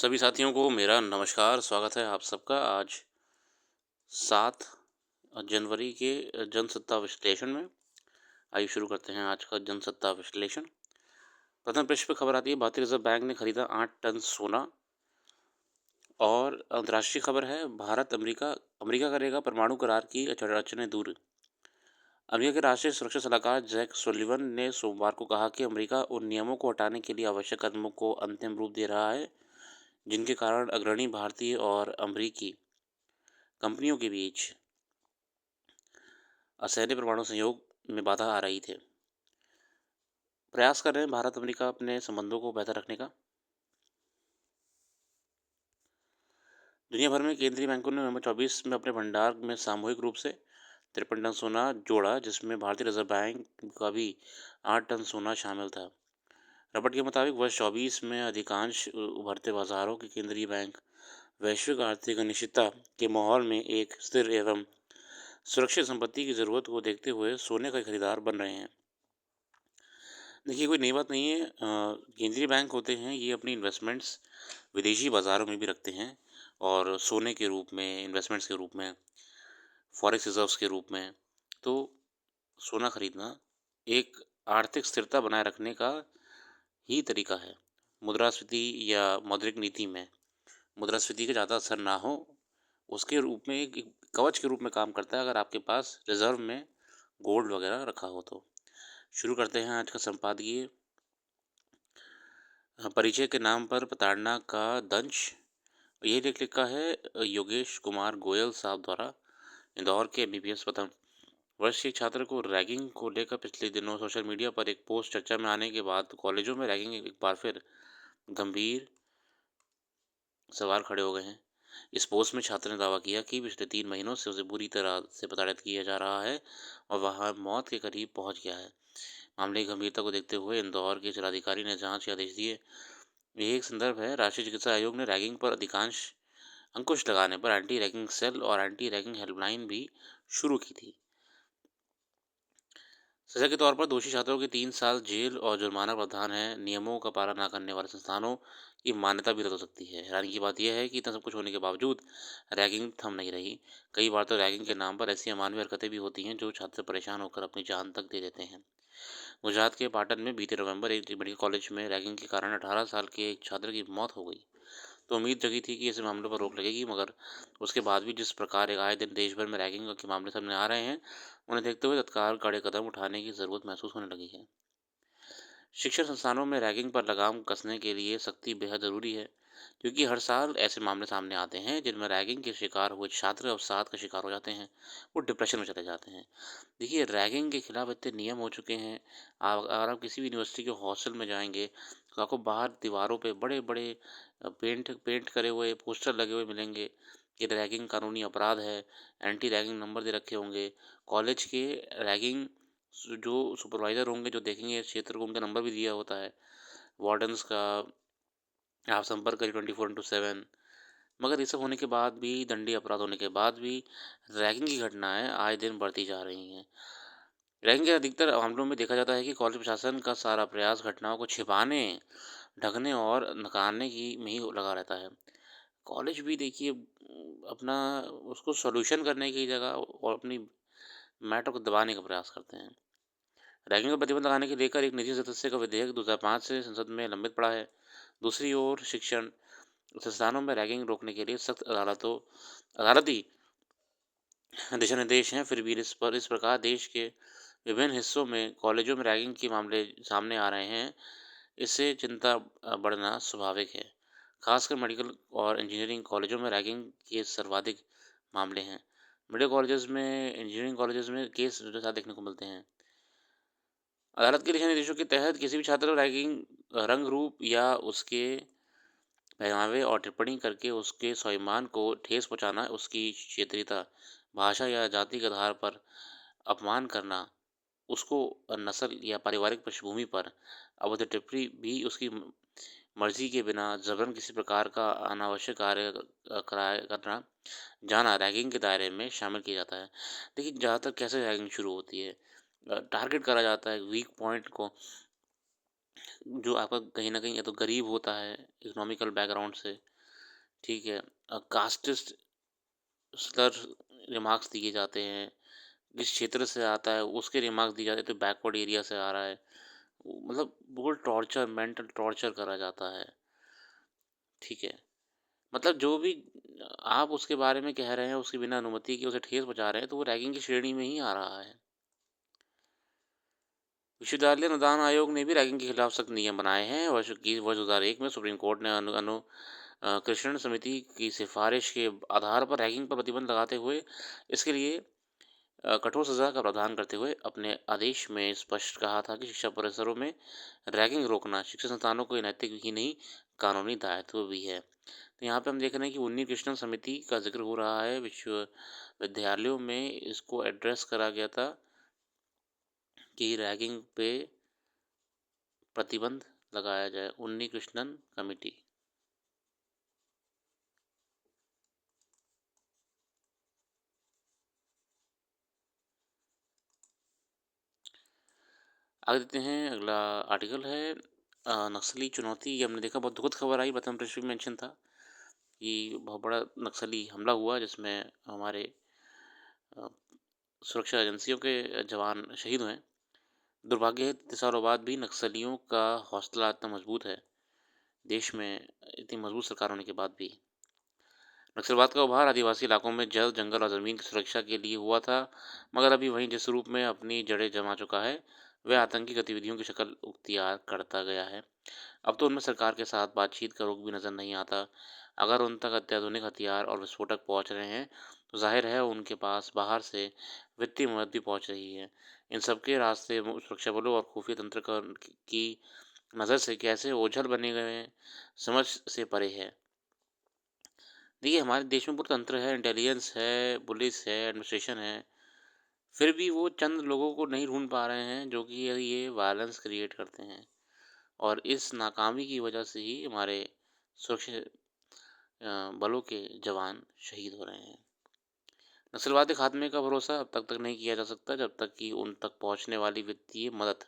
सभी साथियों को मेरा नमस्कार, स्वागत है आप सबका आज 7 जनवरी के जनसत्ता विश्लेषण में। आइए शुरू करते हैं आज का जनसत्ता विश्लेषण। प्रथम पृष्ठ पे खबर आती है, भारतीय रिज़र्व बैंक ने खरीदा 8 टन सोना। और अंतर्राष्ट्रीय खबर है, भारत अमेरिका अमेरिका करेगा परमाणु करार की अड़चनें दूर। अमेरिका के राष्ट्रीय सुरक्षा सलाहकार जैक सुलिवन ने सोमवार को कहा कि अमेरिका उन नियमों को हटाने के लिए आवश्यक कदमों को अंतिम रूप दे रहा है जिनके कारण अग्रणी भारतीय और अमेरिकी कंपनियों के बीच असैन्य परमाणु सहयोग में बाधा आ रही थे। प्रयास कर रहे हैं भारत अमेरिका अपने संबंधों को बेहतर रखने का। दुनिया भर में केंद्रीय बैंकों ने नवंबर 24 में अपने भंडार में सामूहिक रूप से 53 टन सोना जोड़ा, जिसमें भारतीय रिजर्व बैंक का भी 8 टन सोना शामिल था। रिपोर्ट के मुताबिक वर्ष 24 में अधिकांश उभरते बाजारों के केंद्रीय बैंक वैश्विक आर्थिक अनिश्चितता के माहौल में एक स्थिर एवं सुरक्षित संपत्ति की ज़रूरत को देखते हुए सोने का खरीदार बन रहे हैं। देखिए, कोई नई बात नहीं है। केंद्रीय बैंक होते हैं, ये अपनी इन्वेस्टमेंट्स विदेशी बाज़ारों में भी रखते हैं और सोने के रूप में, इन्वेस्टमेंट्स के रूप में, फॉरेक्स रिजर्व्स के रूप में। तो सोना खरीदना एक आर्थिक स्थिरता बनाए रखने का ही तरीका है। मुद्रास्फीति या मौद्रिक नीति में मुद्रास्फीति का ज़्यादा असर ना हो, उसके रूप में एक एक कवच के रूप में काम करता है, अगर आपके पास रिज़र्व में गोल्ड वगैरह रखा हो तो। शुरू करते हैं आज का संपादकीय। परिचय के नाम पर प्रताड़ना का दंश। ये लेख लिखा है योगेश कुमार गोयल साहब द्वारा। इंदौर के एमबीबीएस प्रथम वर्ष के छात्र को रैगिंग को लेकर पिछले दिनों सोशल मीडिया पर एक पोस्ट चर्चा में आने के बाद कॉलेजों में रैगिंग एक बार फिर गंभीर सवाल खड़े हो गए हैं। इस पोस्ट में छात्र ने दावा किया कि पिछले 3 महीनों से उसे बुरी तरह से प्रताड़ित किया जा रहा है और वह मौत के करीब पहुंच गया है। मामले की गंभीरता को देखते हुए इंदौर के जिलाधिकारी ने जांच के आदेश दिए। ये एक संदर्भ है, राष्ट्रीय चिकित्सा आयोग ने रैगिंग पर अधिकांश अंकुश लगाने पर एंटी रैगिंग सेल और एंटी रैगिंग हेल्पलाइन भी शुरू की थी। सजा के तौर पर दोषी छात्रों के 3 साल जेल और जुर्माना प्रावधान है। नियमों का पालन न करने वाले संस्थानों की मान्यता भी रद्द हो सकती है। हैरानी की बात यह है कि इतना सब कुछ होने के बावजूद रैगिंग थम नहीं रही। कई बार तो रैगिंग के नाम पर ऐसी अमानवीय हरकतें भी होती हैं जो छात्र परेशान होकर अपनी जान तक दे देते हैं। गुजरात के पाटन में बीते नवंबर एक मेडिकल कॉलेज में रैगिंग के कारण 18 साल के एक छात्र की मौत हो गई। तो उम्मीद जगी थी कि ऐसे मामलों पर रोक लगेगी, मगर उसके बाद भी जिस प्रकार एक आए दिन देश भर में रैगिंग के मामले सामने आ रहे हैं, उन्हें देखते हुए तत्काल कड़े कदम उठाने की ज़रूरत महसूस होने लगी है। शिक्षण संस्थानों में रैगिंग पर लगाम कसने के लिए सख्ती बेहद ज़रूरी है, क्योंकि हर साल ऐसे मामले सामने आते हैं जिनमें रैगिंग के शिकार हुए छात्र अवसाद का शिकार हो जाते हैं, वो डिप्रेशन में चले जाते हैं। देखिए, रैगिंग के खिलाफ इतने नियम हो चुके हैं। आप अगर आप किसी भी यूनिवर्सिटी के हॉस्टल में जाएंगे तो आपको बाहर दीवारों पे बड़े बड़े पेंट पेंट करे हुए पोस्टर लगे हुए मिलेंगे कि रैगिंग कानूनी अपराध है। एंटी रैगिंग नंबर दे रखे होंगे। कॉलेज के रैगिंग जो सुपरवाइज़र होंगे, जो देखेंगे इस क्षेत्र को, उनका नंबर भी दिया होता है। वार्डन्स का आप संपर्क करिए 24/7। मगर ये सब होने के बाद भी, दंडनीय अपराध होने के बाद भी, रैगिंग की घटनाएं आए दिन बढ़ती जा रही हैं। रैगिंग के अधिकतर मामलों में देखा जाता है कि कॉलेज प्रशासन का सारा प्रयास घटनाओं को छिपाने, ढकने और नकारने की में ही लगा रहता है। कॉलेज भी देखिए अपना उसको सॉल्यूशन करने की जगह और अपनी मैटर को दबाने का प्रयास करते हैं। रैगिंग पर प्रतिबंध लगाने के लेकर एक निजी सदस्य का विधेयक 2005 से संसद में लंबित पड़ा है। दूसरी ओर शिक्षण संस्थानों में रैगिंग रोकने के लिए सख्त अदालती दिशा निर्देश हैं, फिर भी इस प्रकार देश के विभिन्न हिस्सों में कॉलेजों में रैगिंग के मामले सामने आ रहे हैं। इससे चिंता बढ़ना स्वाभाविक है। खासकर मेडिकल और इंजीनियरिंग कॉलेजों में रैगिंग के सर्वाधिक मामले हैं। मेडिकल कॉलेजेस में, इंजीनियरिंग कॉलेजेस में केस ज़्यादा देखने को मिलते हैं। अदालत के दिशा निर्देशों के तहत किसी भी छात्र को रैगिंग रंग रूप या उसके पहनावे और टिप्पणी करके उसके स्वाभिमान को ठेस पहुंचाना, उसकी क्षेत्रीयता, भाषा या जाति के आधार पर अपमान करना, उसको नस्ल या पारिवारिक पृष्ठभूमि पर अभद्र टिप्पणी भी उसकी मर्जी के बिना जबरन किसी प्रकार का अनावश्यक कार्य कराया करना, जाना रैगिंग के दायरे में शामिल किया जाता है। लेकिन ज़्यादातर कैसे रैगिंग शुरू होती है? टारगेट करा जाता है वीक पॉइंट को जो आपका कहीं न कहीं या तो गरीब होता है इकोनॉमिकल बैकग्राउंड से, ठीक है? कास्टिस्ट स्लर रिमार्क्स दिए जाते हैं, जिस क्षेत्र से आता है उसके रिमार्क्स दिए जाते हैं, तो बैकवर्ड एरिया से आ रहा है। मतलब बहुत टॉर्चर, मेंटल टॉर्चर करा जाता है, ठीक है? मतलब जो भी आप उसके बारे में कह रहे हैं, उसकी बिना अनुमति के उसे ठेस पहुँचा रहे हैं, तो वो रैगिंग की श्रेणी में ही आ रहा है। विश्वविद्यालय अनुदान आयोग ने भी रैगिंग के खिलाफ सख्त नियम बनाए हैं। वर्ष 2001 में सुप्रीम कोर्ट ने कृष्ण समिति की सिफारिश के आधार पर रैगिंग पर प्रतिबंध लगाते हुए इसके लिए कठोर सजा का प्रावधान करते हुए अपने आदेश में स्पष्ट कहा था कि शिक्षा परिसरों में रैगिंग रोकना शिक्षा संस्थानों को नैतिक ही नहीं कानूनी दायित्व भी है। तो यहाँ पे हम देख रहे हैं कि उन्नी कृष्णन समिति का जिक्र हो रहा है। विश्वविद्यालयों में इसको एड्रेस करा गया था कि रैगिंग पे प्रतिबंध लगाया जाए। उन्नी कृष्णन कमेटी। आगे देखते हैं, अगला आर्टिकल है नक्सली चुनौती। ये हमने देखा, बहुत दुखद खबर आई, प्रथम पृष्ठ में मेंशन था कि बहुत बड़ा नक्सली हमला हुआ जिसमें हमारे अ, सुरक्षा एजेंसियों के जवान शहीद हुए। दुर्भाग्य है इतने सालों बाद भी नक्सलियों का हौसला इतना मजबूत है, देश में इतनी मजबूत सरकार होने के बाद भी। नक्सलवाद का उभार आदिवासी इलाकों में जल, जंगल और ज़मीन की सुरक्षा के लिए हुआ था, मगर अभी वहीं जिस रूप में अपनी जड़ें जमा चुका है, वह आतंकी गतिविधियों की शक्ल उख्तियार करता गया है। अब तो उनमें सरकार के साथ बातचीत का रुख भी नज़र नहीं आता। अगर उन तक अत्याधुनिक हथियार और विस्फोटक पहुंच रहे हैं, तो जाहिर है उनके पास बाहर से वित्तीय मदद भी पहुंच रही है। इन सबके रास्ते सुरक्षा बलों और खुफिया तंत्र की नज़र से कैसे ओझल बने गए हैं, समझ से परे है। देखिए, हमारे देश में पूरा तंत्र है, इंटेलिजेंस है, पुलिस है, एडमिनिस्ट्रेशन है, फिर भी वो चंद लोगों को नहीं ढूंढ पा रहे हैं जो कि ये वायलेंस क्रिएट करते हैं। और इस नाकामी की वजह से ही हमारे सुरक्षा बलों के जवान शहीद हो रहे हैं। नस्लवादी खात्मे का भरोसा अब तक नहीं किया जा सकता जब तक कि उन तक पहुंचने वाली वित्तीय मदद,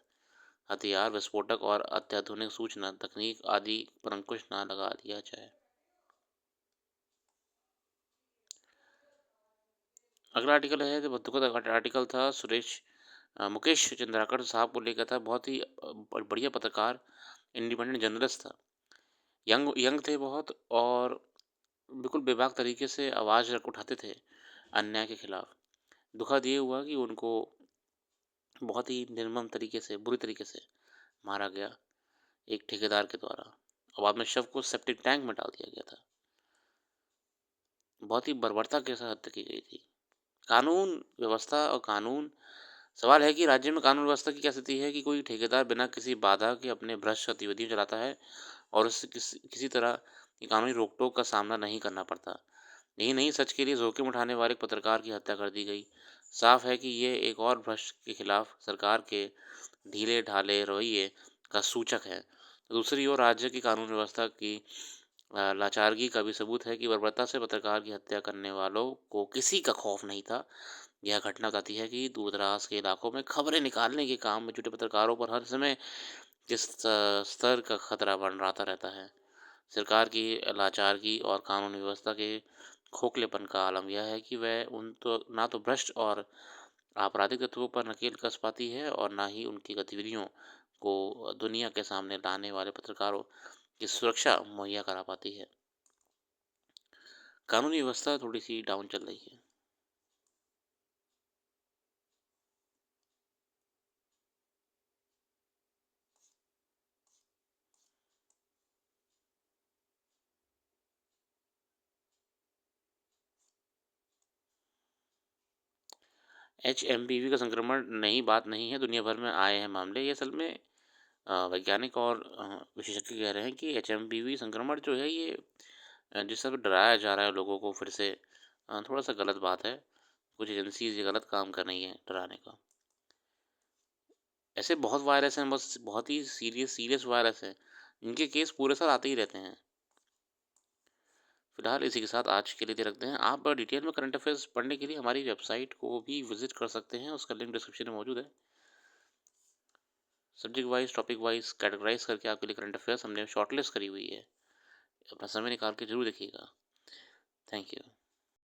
हथियार, विस्फोटक और अत्याधुनिक सूचना तकनीक आदि पर अंकुश न लगा दिया जाए। अगला आर्टिकल है, जो बहुत दुखद आर्टिकल था, मुकेश चंद्राकर साहब को लेकर था। बहुत ही बढ़िया पत्रकार, इंडिपेंडेंट जर्नलिस्ट था। यंग यंग थे बहुत, और बिल्कुल बेबाक तरीके से आवाज़ रख उठाते थे अन्याय के खिलाफ। दुखद ये हुआ कि उनको बहुत ही निर्मम तरीके से, बुरी तरीके से मारा गया एक ठेकेदार के द्वारा, और बाद में शव को सेप्टिक टैंक में डाल दिया गया था। बहुत ही बर्बरता के साथ हत्या की गई थी। कानून व्यवस्था और कानून, सवाल है कि राज्य में कानून व्यवस्था की क्या स्थिति है कि कोई ठेकेदार बिना किसी बाधा के अपने भ्रष्ट गतिविधियां चलाता है और उससे किसी तरह की कानूनी रोक-टोक का सामना नहीं करना पड़ता। यही नहीं, सच के लिए जोखिम उठाने वाले एक पत्रकार की हत्या कर दी गई। साफ है कि ये एक और भ्रष्ट के खिलाफ सरकार के ढीले-ढाले रवैये का सूचक है। तो दूसरी ओर राज्य की कानून व्यवस्था की लाचारगी का भी सबूत है कि बर्बरता से पत्रकार की हत्या करने वालों को किसी का खौफ नहीं था। यह घटना बताती है कि दूर-दराज के इलाकों में खबरें निकालने के काम में जुटे पत्रकारों पर हर समय किस स्तर का खतरा मंडराता रहता है। सरकार की लाचारगी और कानून व्यवस्था के खोखलेपन का आलम यह है कि वह उन तो ना तो भ्रष्ट और आपराधिक तत्वों पर नकेल कस पाती है और ना ही उनकी गतिविधियों को दुनिया के सामने लाने वाले पत्रकारों की सुरक्षा मुहैया करा पाती है। कानूनी व्यवस्था थोड़ी सी डाउन चल रही है। HMPV का संक्रमण नई बात नहीं है, दुनिया भर में आए हैं मामले। ये असल में वैज्ञानिक और विशेषज्ञ कह रहे हैं कि HMPV संक्रमण जो है ये जिस तरह डराया जा रहा है लोगों को फिर से, थोड़ा सा गलत बात है। कुछ एजेंसीज ये गलत काम कर रही हैं डराने का। ऐसे बहुत वायरस हैं, बस बहुत ही सीरियस सीरियस वायरस हैं, इनके केस पूरे साल आते ही रहते हैं। फिलहाल इसी के साथ आज के लिए रखते हैं। आप डिटेल में करंट अफेयर्स पढ़ने के लिए हमारी वेबसाइट को भी विजिट कर सकते हैं, उसका लिंक डिस्क्रिप्शन में मौजूद है। Subject wise, topic wise categorise करके आपके लिए करंट अफ़ेयर्स हमने शॉर्टलिस्ट करी हुई है। अपना समय निकाल के ज़रूर देखिएगा। Thank you.